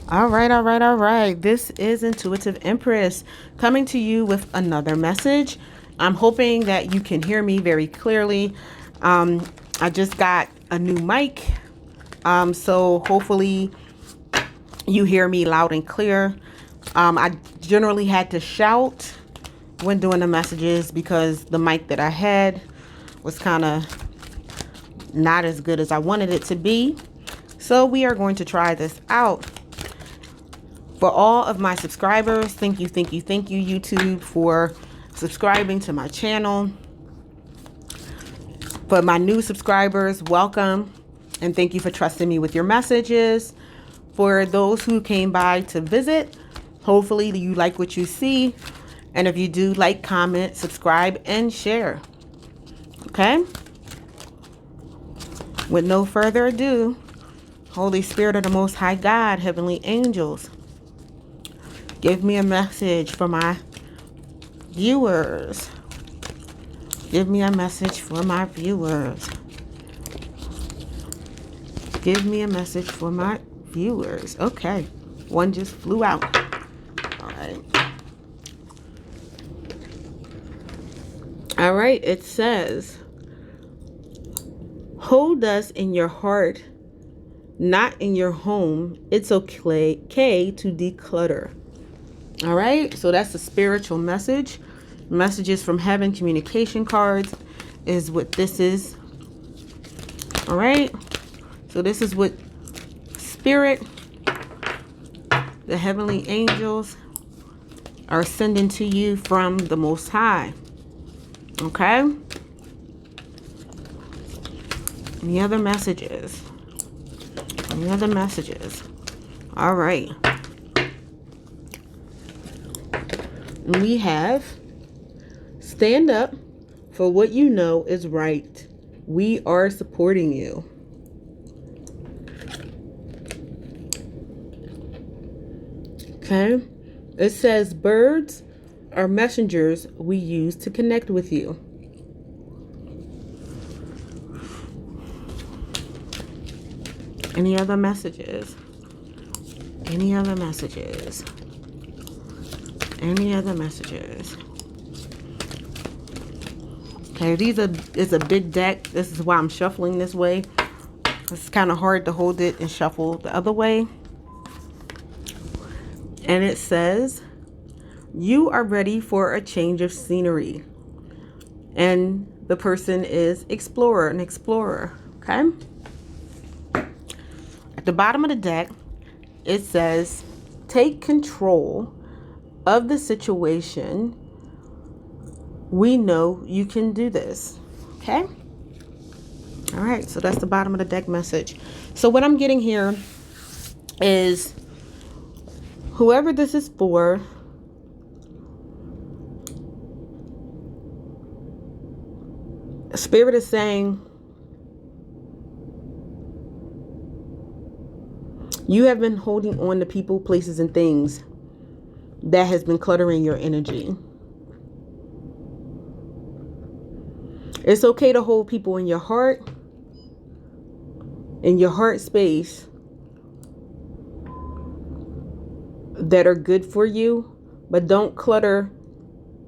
All right, all right, all right. This is Intuitive Empress coming to you with another message. I'm hoping that you can hear me very clearly. I just got a new mic, so hopefully you hear me loud and clear. I generally had to shout when doing the messages because the mic that I had was kind of not as good as I wanted it to be. So we are going to try this out. For all of my subscribers, thank you, YouTube, for subscribing to my channel. For my new subscribers, welcome, and thank you for trusting me with your messages. For those who came by to visit, hopefully you like what you see. And if you do, like, comment, subscribe, and share. Okay? With no further ado, Holy Spirit of the Most High God, heavenly angels, give me a message for my viewers. Give me a message for my viewers. Give me a message for my viewers. Okay. One just flew out. All right. All right. It says, hold us in your heart, not in your home. It's okay to declutter. All right, so that's the spiritual message. Messages from heaven, communication cards is what this is. All right, so this is what Spirit, the heavenly angels, are sending to you from the Most High. Okay. Any other messages? Any other messages? All right. We have, stand up for what you know is right. We are supporting you. Okay. It says, birds are messengers we use to connect with you. Any other messages? Any other messages? Any other messages? Okay, it's a big deck. This is why I'm shuffling this way. It's kind of hard to hold it and shuffle the other way. And it says, you are ready for a change of scenery. And the person is explorer, an explorer. Okay. At the bottom of the deck, it says, take control of the situation. We know you can do this. Okay. All right. So that's the bottom of the deck message. So what I'm getting here is, whoever this is for, Spirit is saying, you have been holding on to people, places, and things that has been cluttering your energy. It's okay to hold people in your heart space, that are good for you, but don't clutter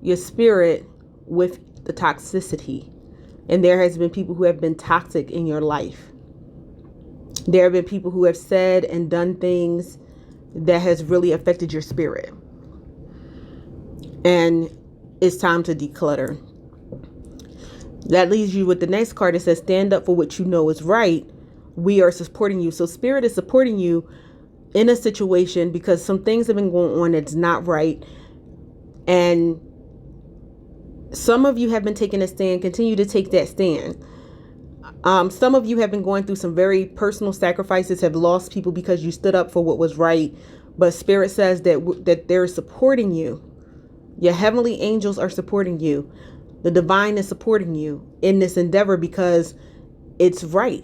your spirit with the toxicity. And there has been people who have been toxic in your life. There have been people who have said and done things that has really affected your spirit. And it's time to declutter. That leaves you with the next card. It says, stand up for what you know is right. We are supporting you. So Spirit is supporting you in a situation because some things have been going on that's not right. And some of you have been taking a stand. Continue to take that stand. Some of you have been going through some very personal sacrifices, have lost people because you stood up for what was right. But Spirit says that they're supporting you. Your heavenly angels are supporting you. The divine is supporting you in this endeavor because it's right.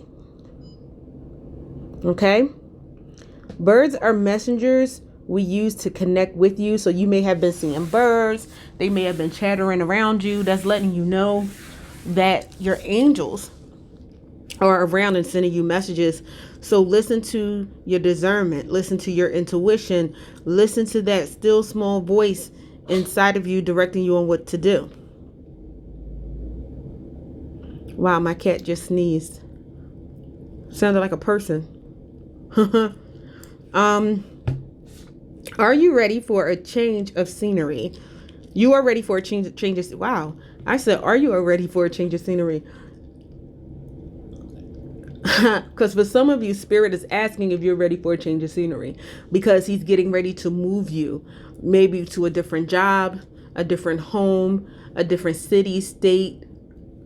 Okay? Birds are messengers we use to connect with you. So you may have been seeing birds. They may have been chattering around you. That's letting you know that your angels or around and sending you messages. So listen to your discernment, listen to your intuition, listen to that still small voice inside of you directing you on what to do. Wow, my cat just sneezed. Sounded like a person. Are you ready for a change of scenery? You are ready for a change of, wow. I said, are you ready for a change of scenery? Because for some of you, Spirit is asking if you're ready for a change of scenery, because he's getting ready to move you maybe to a different job, a different home, a different city, state,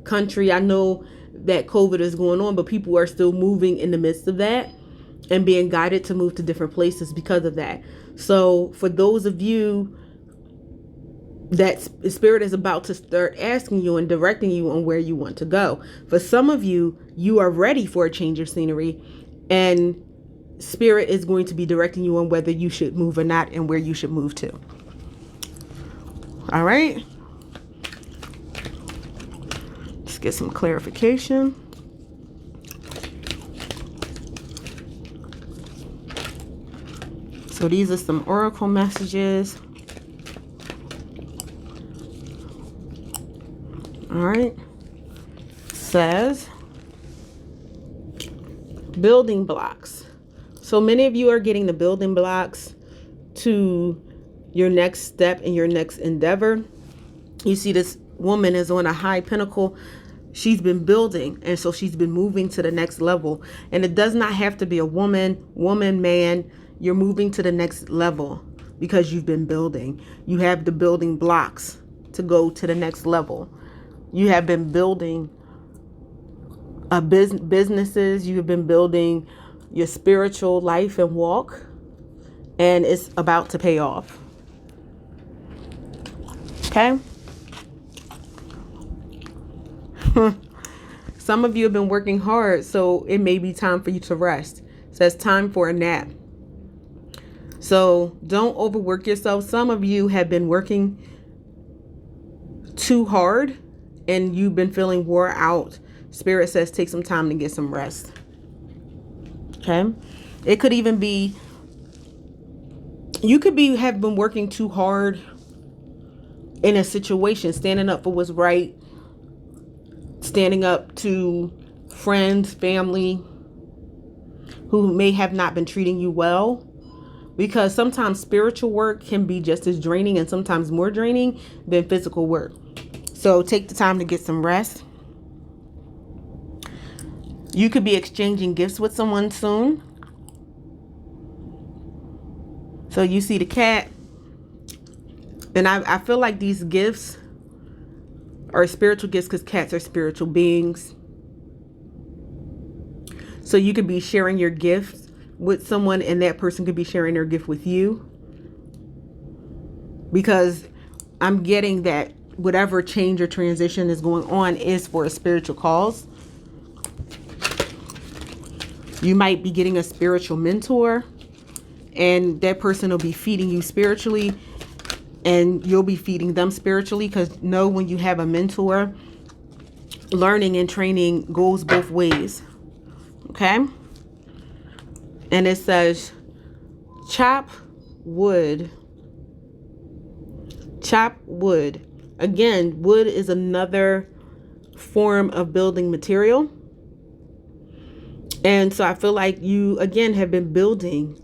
country. I know that COVID is going on, but people are still moving in the midst of that and being guided to move to different places because of that. So for those of you that Spirit is about to start asking you and directing you on where you want to go. For some of you, you are ready for a change of scenery, and Spirit is going to be directing you on whether you should move or not and where you should move to. All right. Let's get some clarification. So these are some oracle messages. All right. Says building blocks. So many of you are getting the building blocks to your next step in your next endeavor. You see this woman is on a high pinnacle. She's been building, and so she's been moving to the next level. And it does not have to be a woman, man. You're moving to the next level because you've been building. You have the building blocks to go to the next level. You have been building businesses. You have been building your spiritual life and walk, and it's about to pay off. Okay? Some of you have been working hard, so it may be time for you to rest. It says time for a nap. So don't overwork yourself. Some of you have been working too hard and you've been feeling wore out. Spirit says take some time to get some rest. Okay? It could even be, you could have been working too hard in a situation, standing up for what's right, standing up to friends, family who may have not been treating you well. Because sometimes spiritual work can be just as draining and sometimes more draining than physical work. So take the time to get some rest. You could be exchanging gifts with someone soon. So you see the cat. And I feel like these gifts are spiritual gifts because cats are spiritual beings. So you could be sharing your gifts with someone and that person could be sharing their gift with you. Because I'm getting that whatever change or transition is going on is for a spiritual cause. You might be getting a spiritual mentor and that person will be feeding you spiritually and you'll be feeding them spiritually, because know when you have a mentor, learning and training goes both ways. Okay? And it says chop wood. Chop wood. Again, wood is another form of building material. And so I feel like you, again, have been building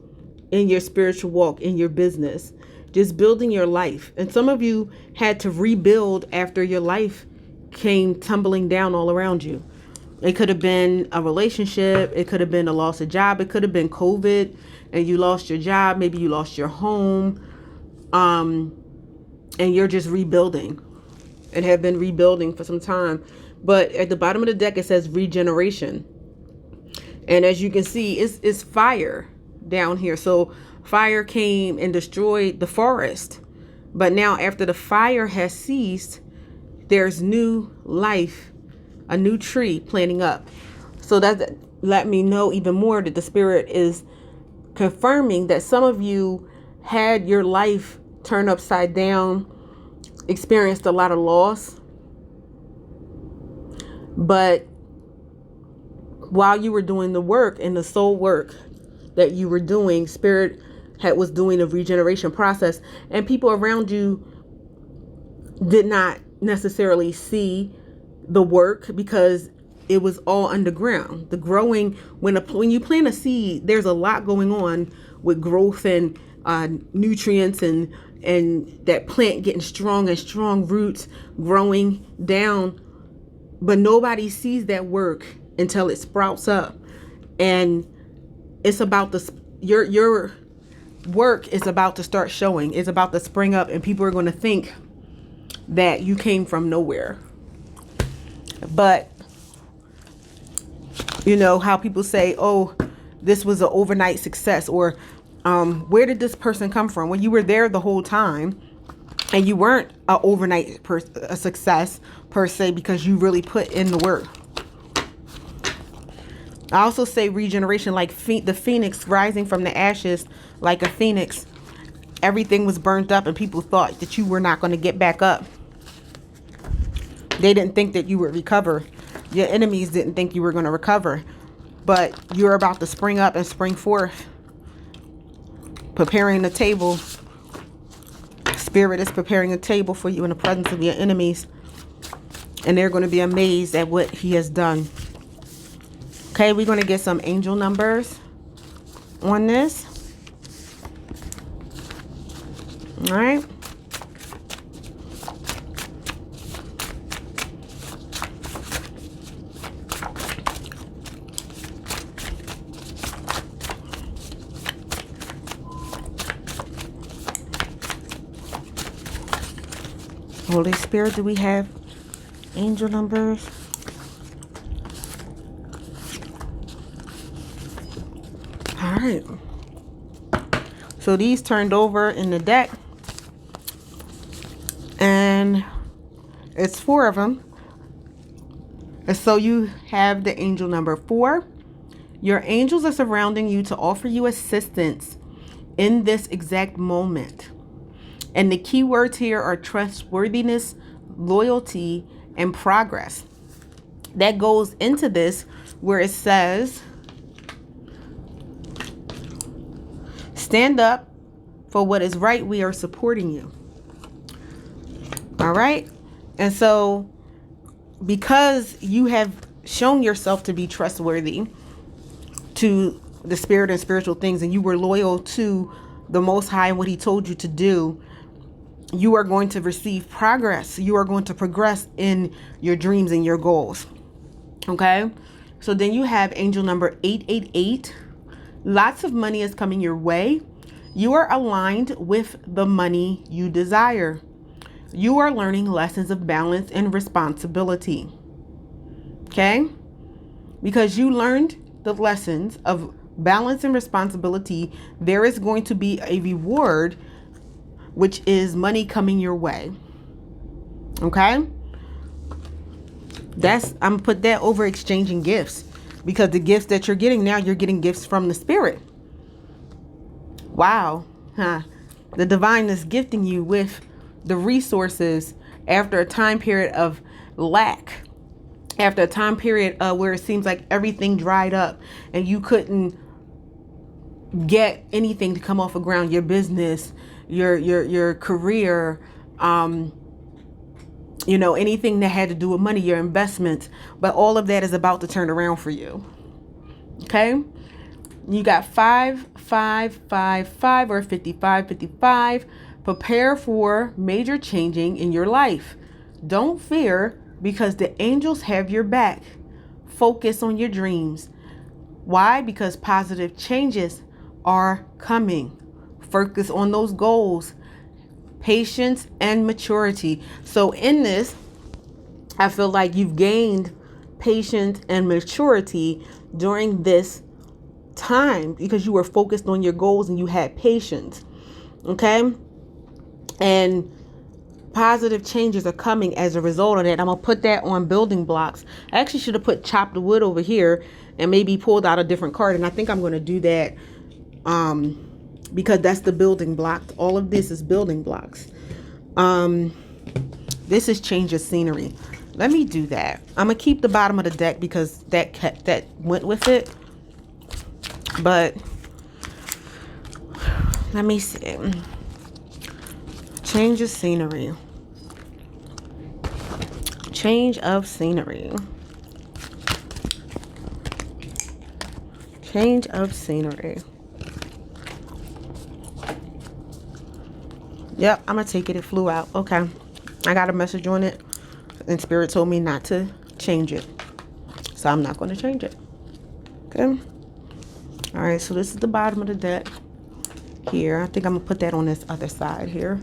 in your spiritual walk, in your business, just building your life. And some of you had to rebuild after your life came tumbling down all around you. It could have been a relationship. It could have been a loss of job. It could have been COVID and you lost your job. Maybe you lost your home. And you're just rebuilding and have been rebuilding for some time. But at the bottom of the deck, it says regeneration. And as you can see, it's fire down here. So fire came and destroyed the forest. But now after the fire has ceased, there's new life, a new tree planting up. So that let me know even more that the Spirit is confirming that some of you had your life turned upside down, experienced a lot of loss, but while you were doing the work and the soul work that you were doing, spirit was doing a regeneration process, and people around you did not necessarily see the work because it was all underground. The growing, when you plant a seed, there's a lot going on with growth and nutrients and that plant getting strong and strong roots growing down, but nobody sees that work until it sprouts up. And it's about your work is about to start showing. It's about to spring up, and people are going to think that you came from nowhere. But you know how people say, oh, this was an overnight success, or where did this person come from? Well, you were there the whole time, and you weren't an overnight a success per se, because you really put in the work. I also say regeneration, like the phoenix rising from the ashes, like a phoenix. Everything was burnt up, and people thought that you were not going to get back up. They didn't think that you would recover. Your enemies didn't think you were going to recover, but you're about to spring up and spring forth, preparing the table. Spirit is preparing a table for you in the presence of your enemies, and they're going to be amazed at what he has done. Okay, we're going to get some angel numbers on this. All right. Holy Spirit, do we have angel numbers? All right. So these turned over in the deck, and it's 4 of them. And so you have the angel number 4. Your angels are surrounding you to offer you assistance in this exact moment. And the key words here are trustworthiness, loyalty, and progress. That goes into this where it says, stand up for what is right. We are supporting you. All right. And so because you have shown yourself to be trustworthy to the spirit and spiritual things, and you were loyal to the Most High and what he told you to do, you are going to receive progress. You are going to progress in your dreams and your goals. Okay. So then you have angel number 888. Lots of money is coming your way. You are aligned with the money you desire. You are learning lessons of balance and responsibility. Okay. Because you learned the lessons of balance and responsibility, there is going to be a reward, which is money coming your way. Okay. I'm gonna put that over exchanging gifts, because the gifts that you're getting now, you're getting gifts from the spirit. Wow. The divine is gifting you with the resources after a time period of lack, after a time period where it seems like everything dried up and you couldn't get anything to come off the ground. Your business, your career, anything that had to do with money, your investments, but all of that is about to turn around for you. Okay. You got 5, 5, 5, 5, or 55, 55. Prepare for major changing in your life. Don't fear, because the angels have your back. Focus on your dreams. Why? Because positive changes are coming. Focus on those goals. Patience and maturity. So in this, I feel like you've gained patience and maturity during this time because you were focused on your goals and you had patience. Okay. And positive changes are coming as a result of that. I'm going to put that on building blocks. I actually should have put chopped the wood over here and maybe pulled out a different card. And I think I'm going to do that because that's the building block. All of this is building blocks. This is change of scenery. let me do that. I'm gonna keep the bottom of the deck because that went with it. But let me see. Change of scenery. Change of scenery. Change of scenery. Yep, I'm gonna take it. It flew out. Okay. I got a message on it, and Spirit told me not to change it. So I'm not gonna change it. Okay. Alright, so this is the bottom of the deck here. I think I'm gonna put that on this other side here.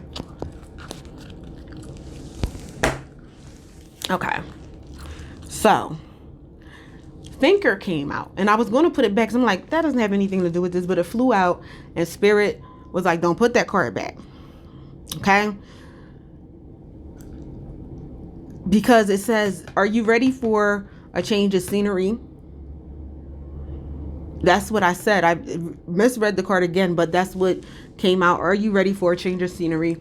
Okay. So Thinker came out, and I was going to put it back because I'm like, that doesn't have anything to do with this, but it flew out, and Spirit was like, don't put that card back. Okay. Because it says, are you ready for a change of scenery? That's what I said. I misread the card again, but that's what came out. Are you ready for a change of scenery?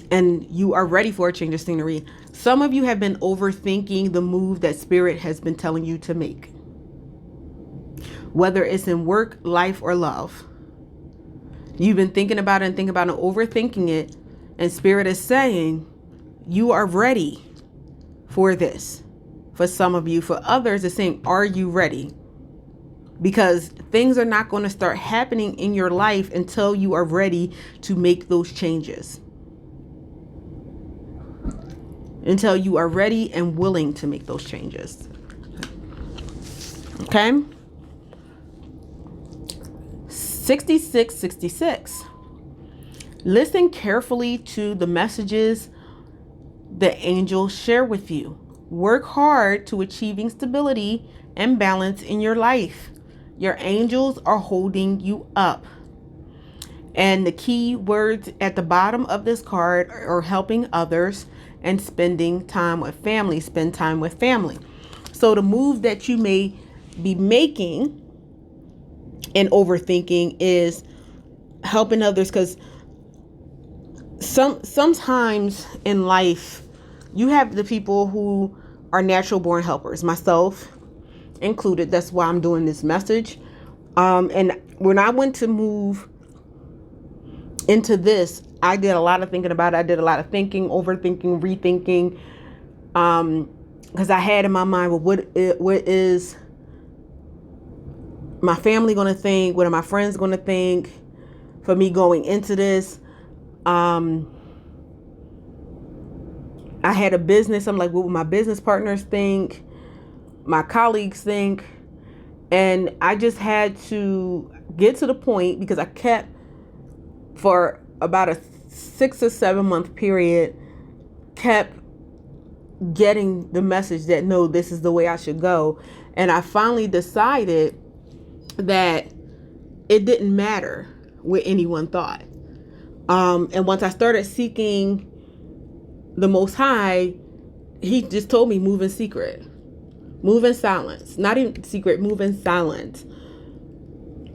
And you are ready for a change of scenery. Some of you have been overthinking the move that Spirit has been telling you to make. Whether it's in work, life, or love. You've been thinking about it and thinking about it, overthinking it. And Spirit is saying, you are ready for this. For some of you. For others, it's saying, are you ready? Because things are not going to start happening in your life until you are ready to make those changes. Until you are ready and willing to make those changes. Okay? 6666. Listen carefully to the messages the angels share with you. Work hard to achieving stability and balance in your life. Your angels are holding you up. And the key words at the bottom of this card are helping others and spending time with family. Spend time with family. So the move that you may be making and overthinking is helping others, because sometimes in life you have the people who are natural born helpers, myself included. That's why I'm doing this message. And when I went to move into this, I did a lot of thinking about it. I did a lot of thinking, overthinking, rethinking, because I had in my mind, well, what is my family going to think? What are my friends going to think for me going into this? I had a business. I'm like, what would my business partners think? My colleagues think? And I just had to get to the point, because I kept for about a 6 or 7 month period, kept getting the message that, no, this is the way I should go. And I finally decided that it didn't matter what anyone thought. And once I started seeking the Most High, He just told me, move in secret, move in silence, not in secret, move in silence,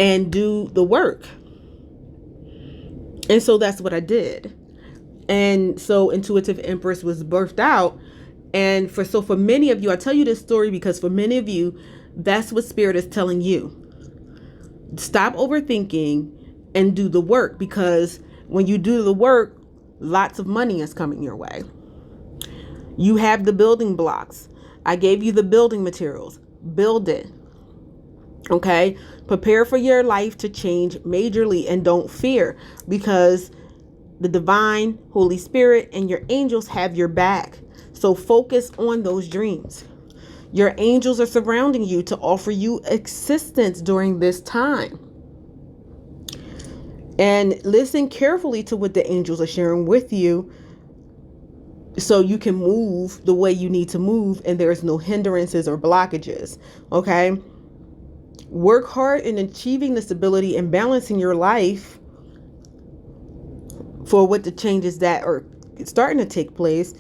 and do the work. And so that's what I did. And so Intuitive Empress was birthed out. And for many of you, I tell you this story because for many of you, that's what Spirit is telling you. Stop overthinking and do the work, because when you do the work, lots of money is coming your way. You have the building blocks. I gave you the building materials. Build it. Okay? Prepare for your life to change majorly, and don't fear, because the Divine, Holy Spirit, and your angels have your back. So focus on those dreams. Your angels are surrounding you to offer you assistance during this time. And listen carefully to what the angels are sharing with you, so you can move the way you need to move, and there's no hindrances or blockages. Okay? Work hard in achieving the stability and balance in your life for what the changes that are starting to take place,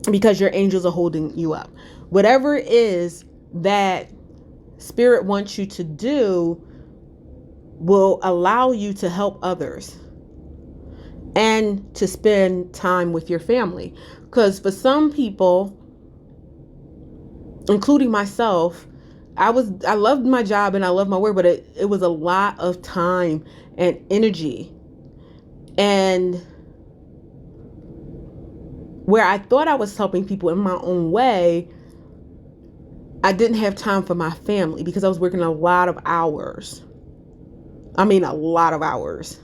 because your angels are holding you up. Whatever it is that Spirit wants you to do will allow you to help others and to spend time with your family. Because for some people, including myself, I loved my job and I loved my work, but it was a lot of time and energy. And where I thought I was helping people in my own way, I didn't have time for my family because I was working a lot of hours. I mean, a lot of hours.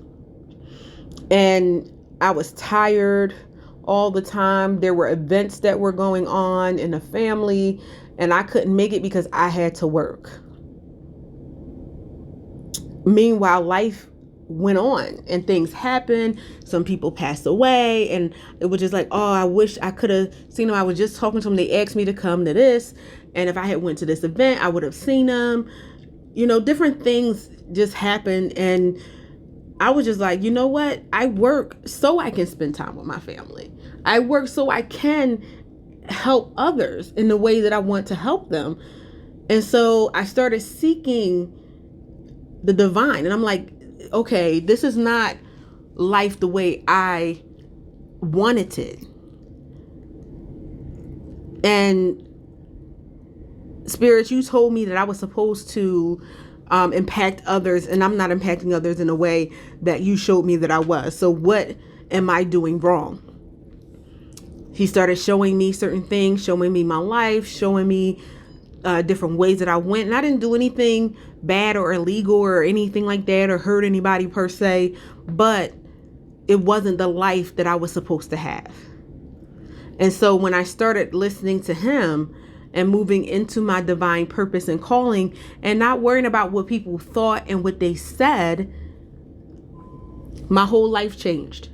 And I was tired all the time. There were events that were going on in the family, and I couldn't make it because I had to work. Meanwhile, life went on and things happened. Some people passed away, and it was just like, oh, I wish I could have seen them. I was just talking to them. They asked me to come to this, and if I had went to this event, I would have seen them. You know, different things just happened, and I was just like, you know what? I work so I can spend time with my family. I work so I can help others in the way that I want to help them. And so I started seeking the divine, and I'm like, okay, this is not life the way I wanted it. And Spirit, you told me that I was supposed to impact others, and I'm not impacting others in a way that you showed me that I was. So what am I doing wrong? He started showing me certain things, showing me my life, showing me different ways that I went. And I didn't do anything bad or illegal or anything like that or hurt anybody per se, but it wasn't the life that I was supposed to have. And so when I started listening to him and moving into my divine purpose and calling and not worrying about what people thought and what they said, my whole life changed.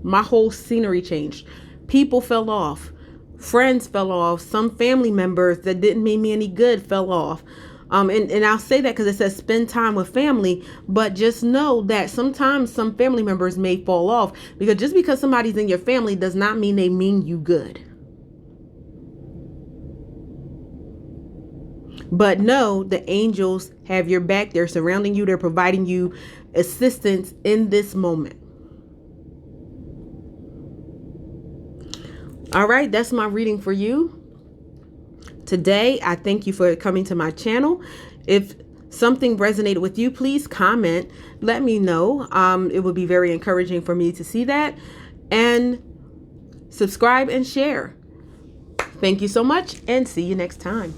My whole scenery changed. People fell off. Friends fell off. Some family members that didn't mean me any good fell off. And I'll say that because it says spend time with family, but just know that sometimes some family members may fall off, because just because somebody's in your family does not mean they mean you good. But know the angels have your back. They're surrounding you. They're providing you assistance in this moment. All right, that's my reading for you today. I thank you for coming to my channel. If something resonated with you, please comment. Let me know. It would be very encouraging for me to see that. And subscribe and share. Thank you so much, and see you next time.